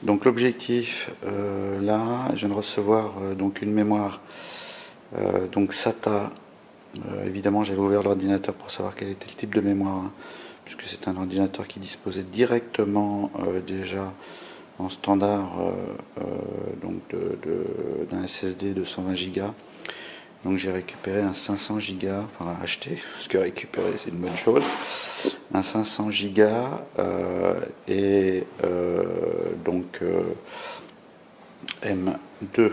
Donc l'objectif, là, je viens de recevoir donc une mémoire donc SATA. Évidemment, j'avais ouvert l'ordinateur pour savoir quel était le type de mémoire, hein, puisque c'est un ordinateur qui disposait directement déjà en standard donc d'un SSD de 120 Go. Donc j'ai récupéré un 500 Go, enfin acheté, parce que récupérer c'est une bonne chose, un 500 Go et donc M2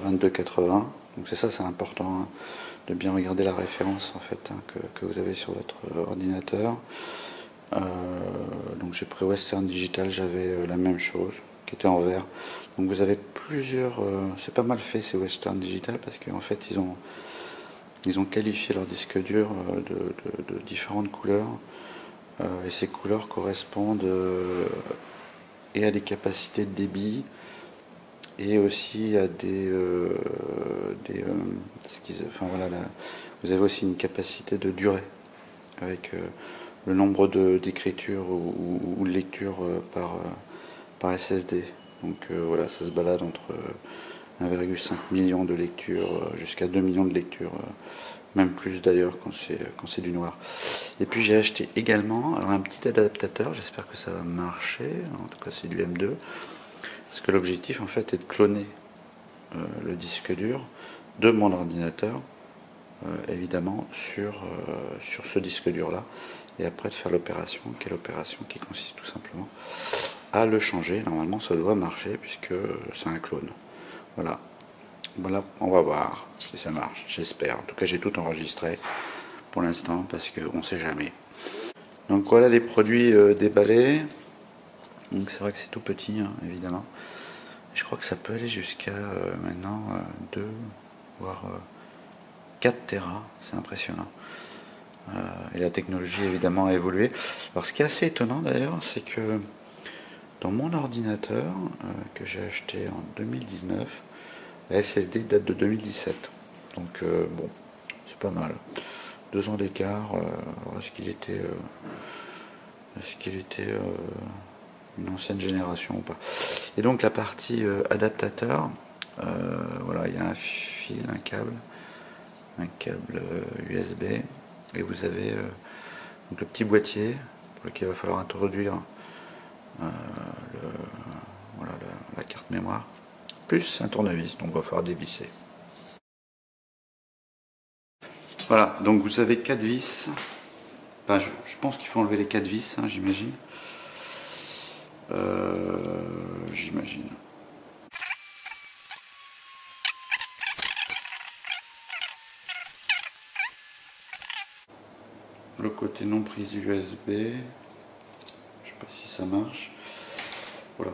2280. Donc c'est ça, c'est important, hein, de bien regarder la référence en fait, hein, que vous avez sur votre ordinateur. Donc j'ai pris Western Digital, j'avais la même chose qui était en vert. Donc vous avez plusieurs, c'est pas mal fait ces Western Digital parce qu'en fait ils ont qualifié leur disque dur de différentes couleurs et ces couleurs correspondent et à des capacités de débit et aussi à enfin voilà, vous avez aussi une capacité de durée avec le nombre d'écritures ou de lectures par SSD. Donc voilà, ça se balade entre 1,5 million de lectures jusqu'à 2 millions de lectures, même plus d'ailleurs quand c'est du noir. Et puis j'ai acheté également alors un petit adaptateur, j'espère que ça va marcher, en tout cas c'est du M2, parce que l'objectif en fait est de cloner le disque dur de mon ordinateur, évidemment, sur ce disque dur là, et après de faire l'opération, qui est l'opération qui consiste tout simplement à le changer. Normalement ça doit marcher puisque c'est un clone. Voilà. Voilà, on va voir si ça marche, j'espère. En tout cas j'ai tout enregistré pour l'instant parce qu'on ne sait jamais. Donc voilà les produits déballés. Donc c'est vrai que c'est tout petit, hein, évidemment. Je crois que ça peut aller jusqu'à maintenant 2 voire 4 Tera, c'est impressionnant. Et la technologie évidemment a évolué. Alors ce qui est assez étonnant d'ailleurs, c'est que dans mon ordinateur que j'ai acheté en 2019, la SSD date de 2017. Donc bon, c'est pas mal. 2 ans d'écart. Est-ce qu'il était une ancienne génération ou pas? Et donc la partie adaptateur, voilà, il y a un fil, un câble USB, et vous avez donc le petit boîtier pour lequel il va falloir introduire le, voilà, la carte mémoire, plus un tournevis, donc il va falloir dévisser. Voilà, donc vous avez 4 vis. Enfin, je pense qu'il faut enlever les 4 vis, hein, j'imagine. J'imagine. Le côté non prise USB, je sais pas si ça marche. Voilà.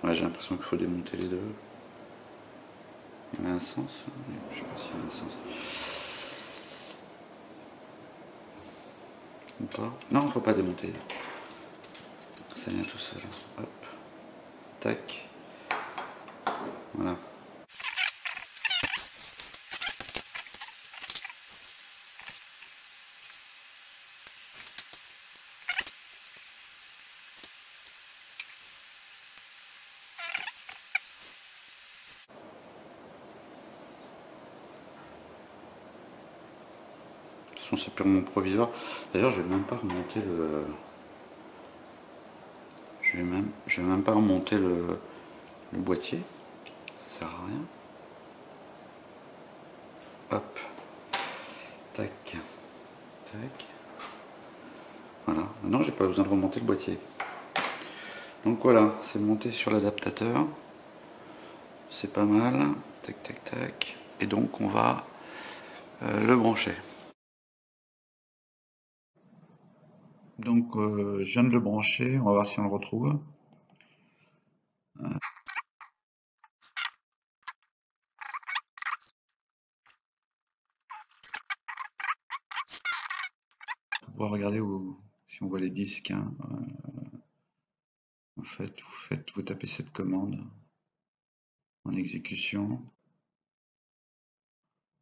Ouais, j'ai l'impression qu'il faut démonter les deux. Il y a un sens, je sais pas s'il y a un sens. Ou pas. Non, il ne faut pas démonter. Ça vient tout seul. Hop. Tac. Voilà. De toute façon, c'est purement provisoire. D'ailleurs, je vais même pas remonter le. Je vais même pas remonter le boîtier. Ça sert à rien. Hop. Tac. Tac. Voilà. Maintenant, j'ai pas besoin de remonter le boîtier. Donc voilà, c'est monté sur l'adaptateur. C'est pas mal. Tac, tac, tac. Et donc, on va le brancher. Donc, je viens de le brancher. On va voir si on le retrouve. Pour pouvoir regarder si on voit les disques, hein. En fait, vous tapez cette commande en exécution.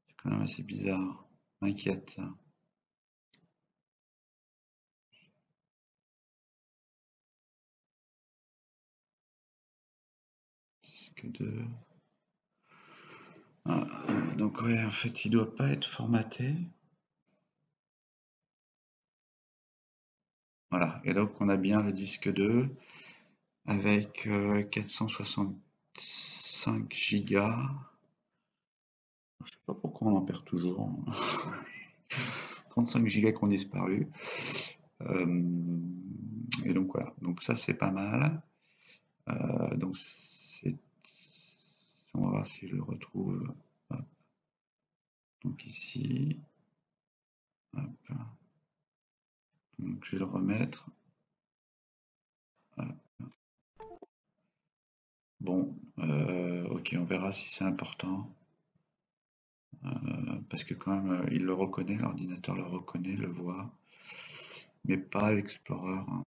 C'est quand même assez bizarre. M'inquiète. Disque 2. Donc ouais, en fait, il doit pas être formaté. Voilà, et donc on a bien le disque 2 avec 465 gigas. Je sais pas pourquoi on en perd toujours. 35 gigas qui ont disparu. Et donc voilà, donc ça c'est pas mal. Donc on va voir si je le retrouve. Hop. Donc ici, hop. Donc je vais le remettre. Hop. Bon, ok, on verra si c'est important. Parce que quand même, il le reconnaît, l'ordinateur le reconnaît, le voit, mais pas l'Explorer, hein.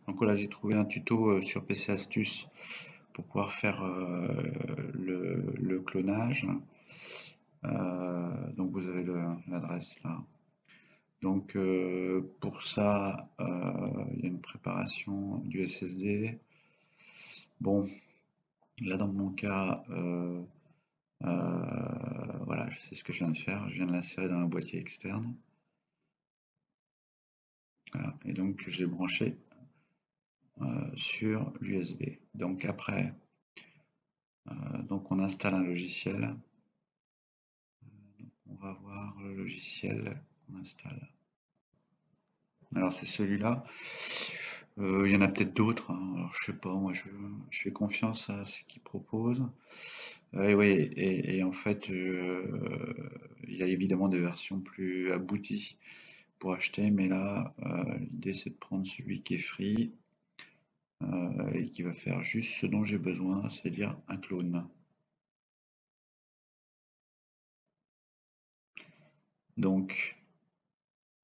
Donc voilà, j'ai trouvé un tuto sur PC Astuces pour pouvoir faire le clonage. Donc vous avez l'adresse là. Donc pour ça, il y a une préparation du SSD. Bon, là dans mon cas, voilà, je sais ce que je viens de faire. Je viens de l'insérer dans un boîtier externe. Voilà. Et donc je l'ai branché sur l'USB. Donc après, donc on installe un logiciel. Donc on va voir le logiciel qu'on installe. Alors c'est celui-là. Il y en a peut-être d'autres, hein. Alors je sais pas, moi je fais confiance à ce qu'il propose. Et oui, et en fait, il y a évidemment des versions plus abouties pour acheter, mais là, l'idée c'est de prendre celui qui est free et qui va faire juste ce dont j'ai besoin, c'est-à-dire un clone. Donc,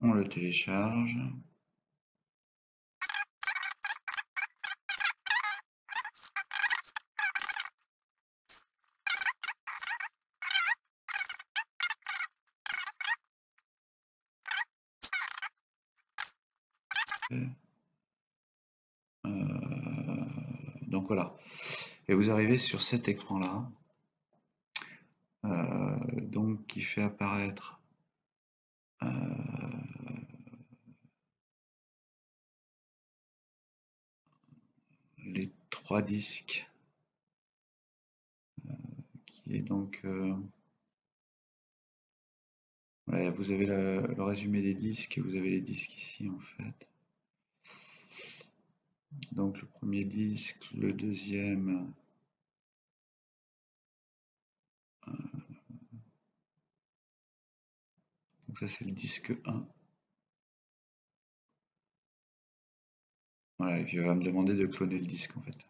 on le télécharge. Donc voilà. Et vous arrivez sur cet écran-là, donc qui fait apparaître les 3 disques, qui est donc voilà, vous avez le résumé des disques et vous avez les disques ici en fait. Donc le premier disque, le deuxième, donc ça c'est le disque 1. Voilà, et puis il va me demander de cloner le disque en fait.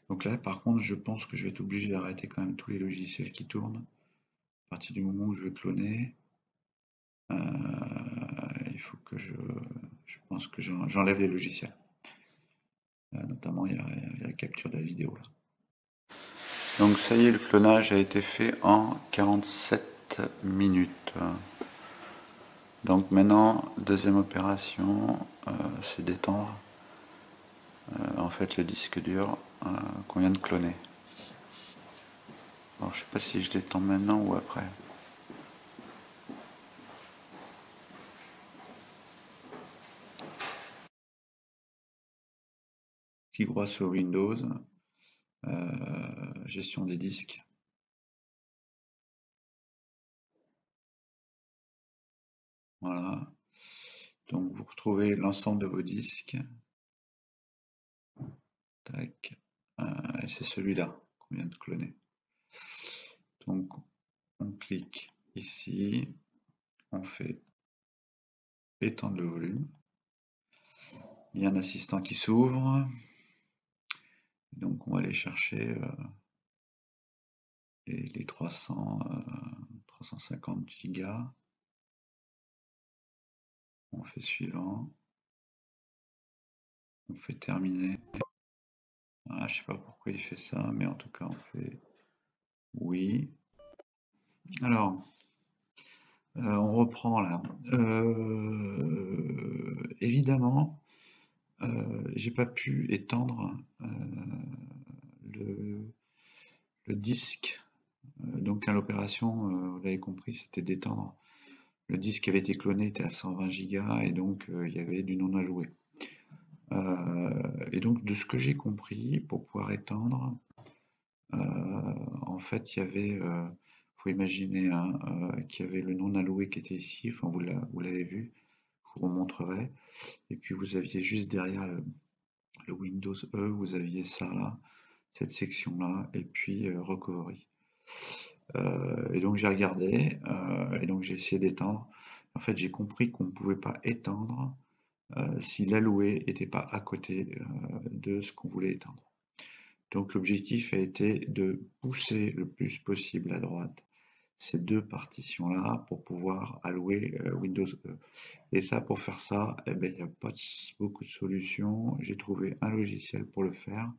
Donc là par contre je pense que je vais être obligé d'arrêter quand même tous les logiciels qui tournent. À partir du moment où je vais cloner, il faut que je pense que j'enlève les logiciels. Notamment il y a la capture de la vidéo là. Donc ça y est, le clonage a été fait en 47 minutes. Donc maintenant, deuxième opération, c'est d'étendre en fait le disque dur qu'on vient de cloner. Alors je sais pas si je l'étends maintenant ou après. Petit droit sur Windows, gestion des disques. Voilà. Donc vous retrouvez l'ensemble de vos disques. Tac. Et c'est celui-là qu'on vient de cloner. Donc on clique ici, on fait étendre le volume. Il y a un assistant qui s'ouvre. Donc on va aller chercher les 350 gigas. On fait suivant. On fait terminer. Ah, je sais pas pourquoi il fait ça, mais en tout cas on fait oui. Alors, on reprend là. Évidemment, j'ai pas pu étendre le disque. Donc à l'opération, vous l'avez compris, c'était d'étendre. Le disque qui avait été cloné était à 120 Go et donc il y avait du non alloué. Et donc de ce que j'ai compris, pour pouvoir étendre, en fait il y avait, faut imaginer qu'il y avait le non alloué qui était ici, enfin vous l'avez vu, je vous remontrerai, et puis vous aviez juste derrière le Windows E, vous aviez ça là, cette section là, et puis Recovery. Et donc j'ai regardé, et donc j'ai essayé d'étendre. En fait j'ai compris qu'on ne pouvait pas étendre si l'alloué n'était pas à côté de ce qu'on voulait étendre. Donc l'objectif a été de pousser le plus possible à droite ces deux partitions-là pour pouvoir allouer Windows E. Et ça, pour faire ça, eh ben, il n'y a pas beaucoup de solutions. J'ai trouvé un logiciel pour le faire,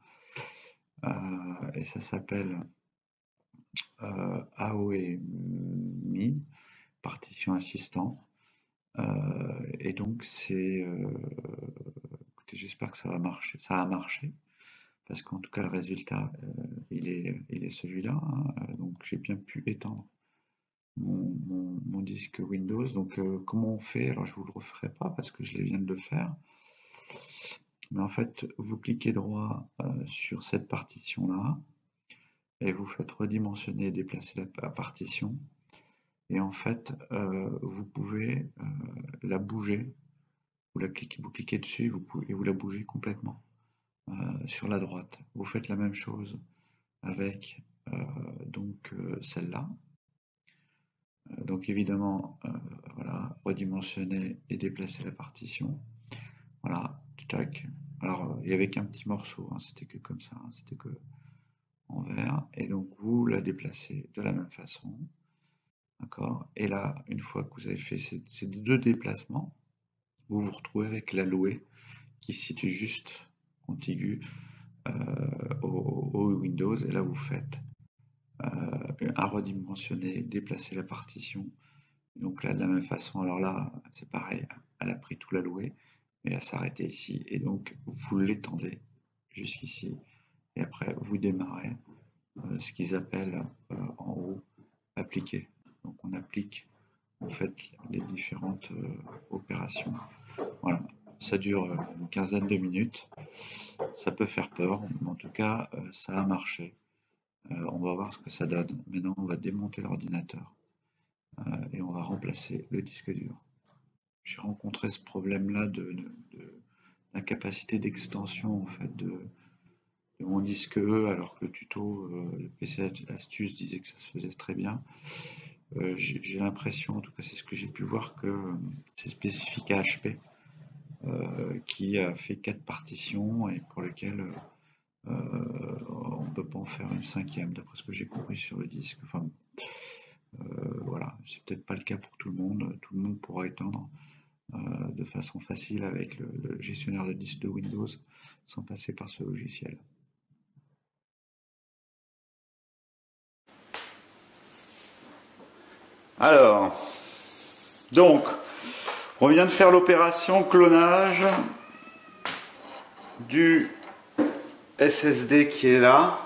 et ça s'appelle AOMI, partition assistant. Et donc c'est, écoutez, j'espère que ça va marcher. Ça a marché, parce qu'en tout cas le résultat, il est celui-là, hein. Donc j'ai bien pu étendre mon disque Windows. Donc comment on fait? Alors je vous le referai pas parce que je viens de le faire. Mais en fait, vous cliquez droit sur cette partition-là et vous faites redimensionner et déplacer la partition. Et en fait, vous pouvez la bouger. Vous cliquez dessus et vous la bougez complètement sur la droite. Vous faites la même chose avec celle-là. Donc évidemment, voilà, redimensionner et déplacer la partition. Voilà, tac. Alors il n'y avait qu'un petit morceau, hein, c'était que comme ça, hein, c'était que en vert. Et donc vous la déplacez de la même façon. D'accord. Et là, une fois que vous avez fait ces deux déplacements, vous vous retrouvez avec l'alloué qui se situe juste contigu au Windows. Et là, vous faites un redimensionner, déplacer la partition. Donc là, de la même façon, alors là, c'est pareil, elle a pris tout l'alloué, mais elle s'est arrêtée ici. Et donc, vous l'étendez jusqu'ici. Et après, vous démarrez ce qu'ils appellent en haut appliquer. Donc, on applique en fait les différentes opérations. Voilà, ça dure une quinzaine de minutes. Ça peut faire peur, mais en tout cas, ça a marché. On va voir ce que ça donne. Maintenant, on va démonter l'ordinateur et on va remplacer le disque dur. J'ai rencontré ce problème-là de l'incapacité d'extension en fait de mon disque E, alors que le tuto, le PC Astuce disait que ça se faisait très bien. J'ai l'impression, en tout cas c'est ce que j'ai pu voir, que c'est spécifique à HP, qui a fait 4 partitions et pour lesquelles on ne peut pas en faire une cinquième, d'après ce que j'ai compris sur le disque. Enfin, voilà, c'est peut-être pas le cas pour tout le monde pourra étendre de façon facile avec le gestionnaire de disque de Windows sans passer par ce logiciel. Alors, donc, on vient de faire l'opération clonage du SSD qui est là.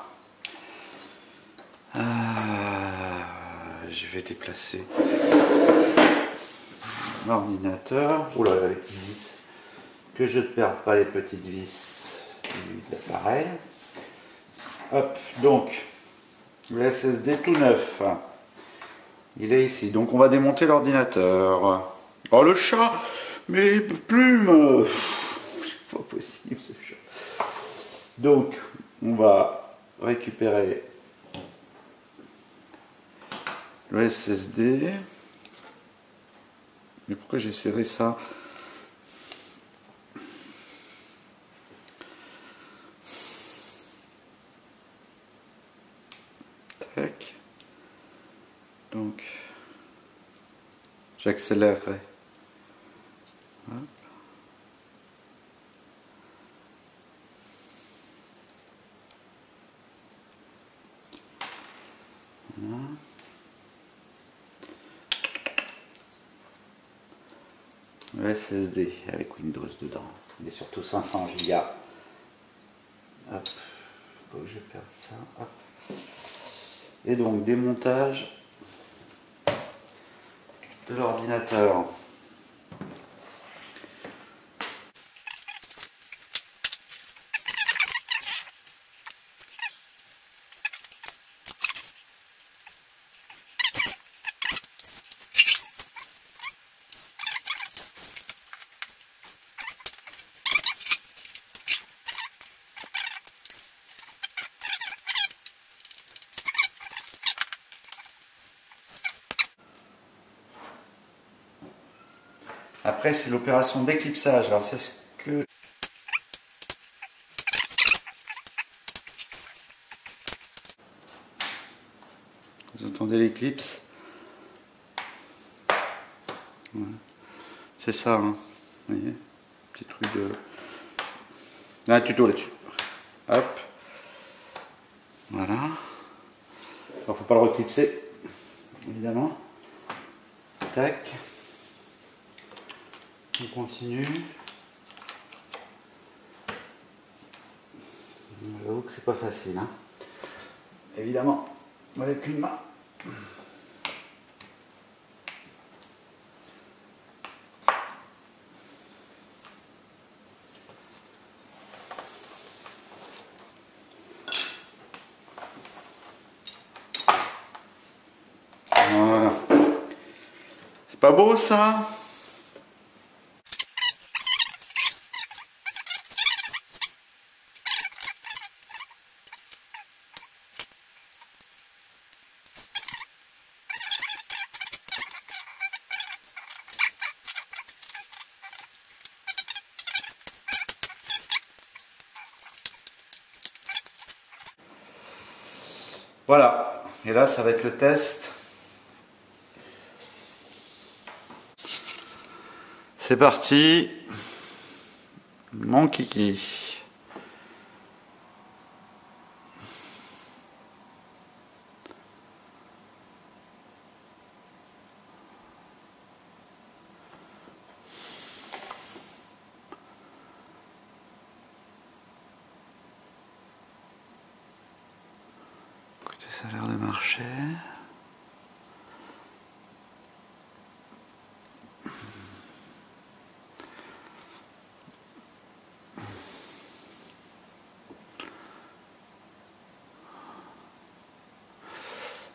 Je vais déplacer l'ordinateur. Oula, les petites vis. Que je ne perde pas les petites vis de l'appareil. Hop, donc, le SSD tout neuf. Il est ici. Donc, on va démonter l'ordinateur. Oh, le chat! Mes plumes! C'est pas possible ce chat. Donc, on va récupérer le SSD. Mais pourquoi j'ai serré ça? Tac. Donc, j'accélérerai. Hop. Voilà. Le SSD avec Windows dedans. Il est surtout 500 Go. Hop, bouge. que je perde ça. Hop. Et donc démontage de l'ordinateur. Après, c'est l'opération d'éclipsage. Alors, c'est ce que... Vous entendez l'éclipse? Ouais. C'est ça, hein. Vous voyez? Petit truc de... Il y a un tuto là-dessus. Hop. Voilà. Alors, faut pas le reclipser, évidemment. Tac. On continue. J'avoue que c'est pas facile, hein. Évidemment, avec une main. Voilà. C'est pas beau ça? Voilà, et là ça va être le test. C'est parti, mon kiki. Écoutez, ça a l'air de marcher.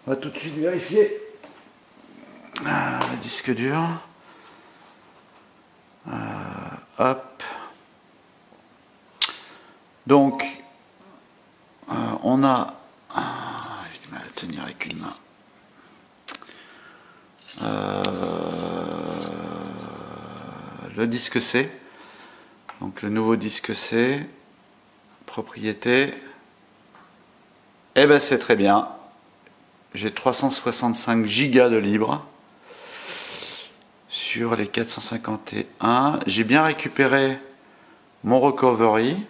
On va tout de suite vérifier le disque dur. Hop. Donc, on a... j'ai du mal à tenir avec une main. Le disque C. Donc le nouveau disque C. Propriété. Eh ben c'est très bien. J'ai 365 gigas de libre sur les 451. J'ai bien récupéré mon recovery.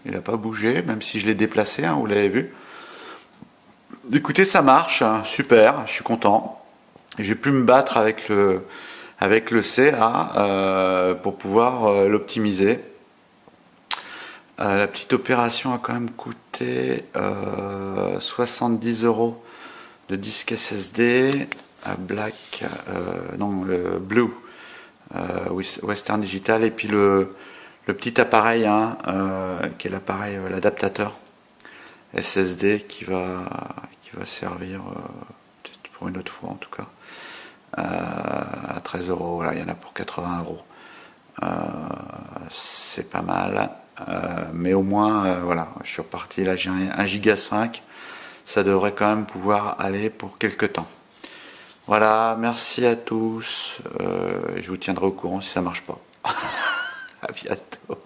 Il n'a pas bougé, même si je l'ai déplacé, hein, vous l'avez vu. Écoutez, ça marche, hein, super, je suis content. J'ai pu me battre avec le C là, pour pouvoir l'optimiser. La petite opération a quand même coûté 70 € de disque SSD, Black, Blue, Western Digital, et puis le petit appareil, hein, qui est l'appareil, l'adaptateur SSD qui va servir peut-être pour une autre fois en tout cas, à 13 €. Voilà, il y en a pour 80 €. C'est pas mal. Mais au moins, voilà, je suis reparti. Là, j'ai un giga 5. Ça devrait quand même pouvoir aller pour quelques temps. Voilà, merci à tous. Je vous tiendrai au courant si ça marche pas. À bientôt.